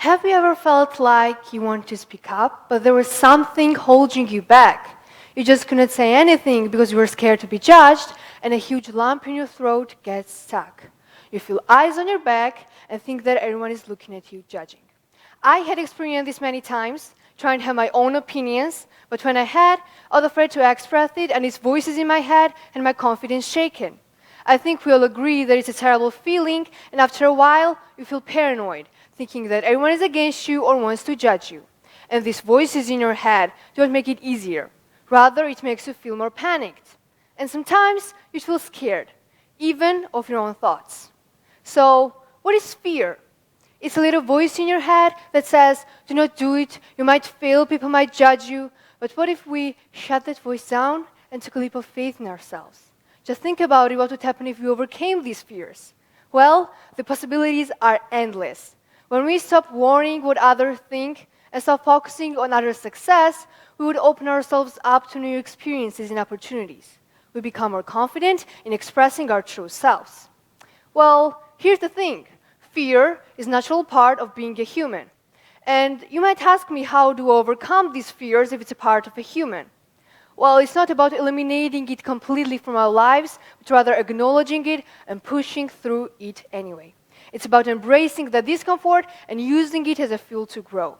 Have you ever felt like you wanted to speak up, but there was something holding you back? You just couldn't say anything because you were scared to be judged, and a huge lump in your throat gets stuck. You feel eyes on your back and think that everyone is looking at you, judging. I had experienced this many times, trying to have my own opinions, but when I was afraid to express it, and these voices in my head and my confidence shaken. I think we all agree that it's a terrible feeling, and after a while, you feel paranoid, thinking that everyone is against you or wants to judge you. And these voices in your head don't make it easier. Rather, it makes you feel more panicked. And sometimes you feel scared, even of your own thoughts. So, what is fear? It's a little voice in your head that says, do not do it, you might fail, people might judge you. But what if we shut that voice down and took a leap of faith in ourselves? Just think about it, what would happen if we overcame these fears? Well, the possibilities are endless. When we stop worrying what others think and stop focusing on others' success, we would open ourselves up to new experiences and opportunities. We become more confident in expressing our true selves. Well, here's the thing. Fear is a natural part of being a human. And you might ask me, how do I overcome these fears if it's a part of a human? Well, it's not about eliminating it completely from our lives, but rather acknowledging it and pushing through it anyway. It's about embracing the discomfort and using it as a fuel to grow.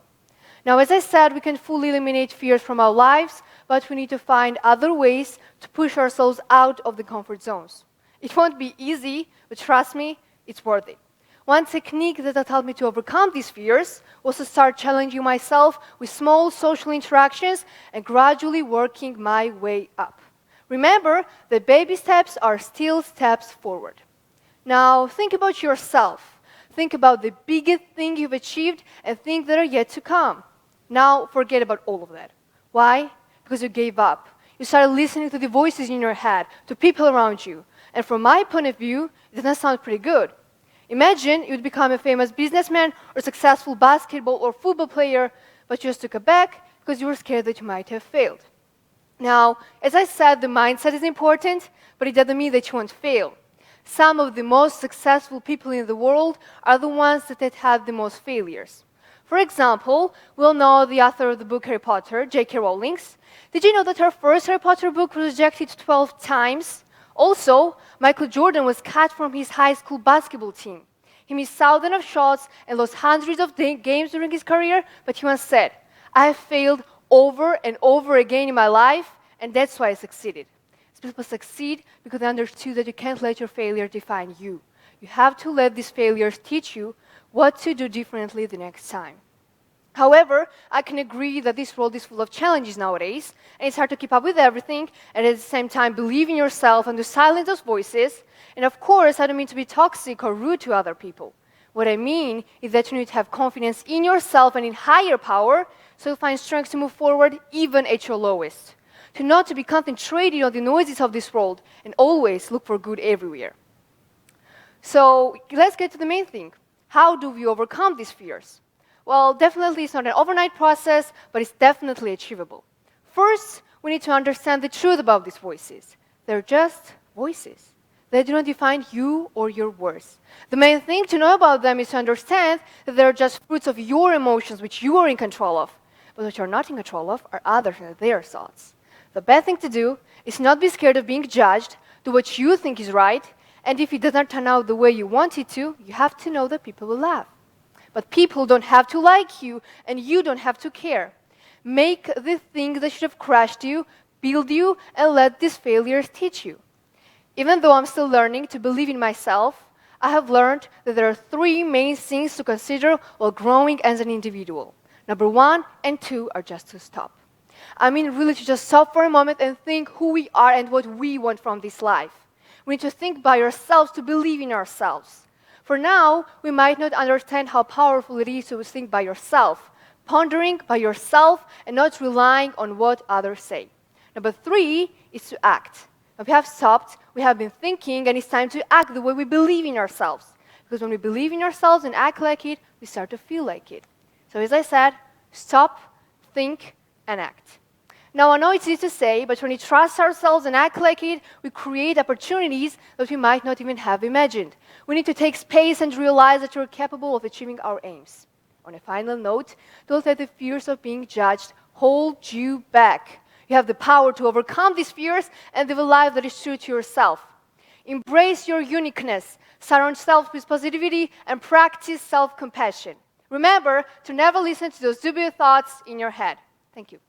Now, as I said, we can fully eliminate fears from our lives, but we need to find other ways to push ourselves out of the comfort zones. It won't be easy, but trust me, it's worth it. One technique that helped me to overcome these fears was to start challenging myself with small social interactions and gradually working my way up. Remember that baby steps are still steps forward. Now, think about yourself. Think about the biggest thing you've achieved and things that are yet to come. Now, forget about all of that. Why? Because you gave up. You started listening to the voices in your head, to people around you. And from my point of view, it doesn't sound pretty good. Imagine you'd become a famous businessman or successful basketball or football player, but you just took a back because you were scared that you might have failed. Now, as I said, the mindset is important, but it doesn't mean that you won't fail. Some of the most successful people in the world are the ones that have had the most failures. For example, we'll know the author of the book Harry Potter, J.K. Rowling. Did you know that her first Harry Potter book was rejected 12 times? Also, Michael Jordan was cut from his high school basketball team. He missed thousands of shots and lost hundreds of games during his career, but he once said, I have failed over and over again in my life, and that's why I succeeded. People succeed because they understood that you can't let your failure define you. You have to let these failures teach you what to do differently the next time. However, I can agree that this world is full of challenges nowadays, and it's hard to keep up with everything, and at the same time believe in yourself and to silence those voices. And of course, I don't mean to be toxic or rude to other people. What I mean is that you need to have confidence in yourself and in higher power, so you find strength to move forward even at your lowest. To not to be concentrated on the noises of this world, and always look for good everywhere. So let's get to the main thing. How do we overcome these fears? Well, definitely it's not an overnight process, but it's definitely achievable. First, we need to understand the truth about these voices. They're just voices. They do not define you or your worth. The main thing to know about them is to understand that they're just fruits of your emotions, which you are in control of. But what you're not in control of are others and their thoughts. The best thing to do is not be scared of being judged, do what you think is right, and if it does not turn out the way you want it to, you have to know that people will laugh. But people don't have to like you, and you don't have to care. Make the things that should have crushed you, build you, and let these failures teach you. Even though I'm still learning to believe in myself, I have learned that there are 3 main things to consider while growing as an individual. Number 1 and 2 are just to stop. I mean really to just stop for a moment and think who we are and what we want from this life. We need to think by ourselves, to believe in ourselves. For now, we might not understand how powerful it is to think by yourself, pondering by yourself and not relying on what others say. Number 3 is to act. Now, we have stopped, we have been thinking, and it's time to act the way we believe in ourselves. Because when we believe in ourselves and act like it, we start to feel like it. So as I said, stop, think, and act. Now, I know it's easy to say, but when we trust ourselves and act like it, we create opportunities that we might not even have imagined. We need to take space and realize that we're capable of achieving our aims. On a final note, don't let the fears of being judged hold you back. You have the power to overcome these fears and live a life that is true to yourself. Embrace your uniqueness, surround yourself with positivity, and practice self-compassion. Remember to never listen to those dubious thoughts in your head. Thank you.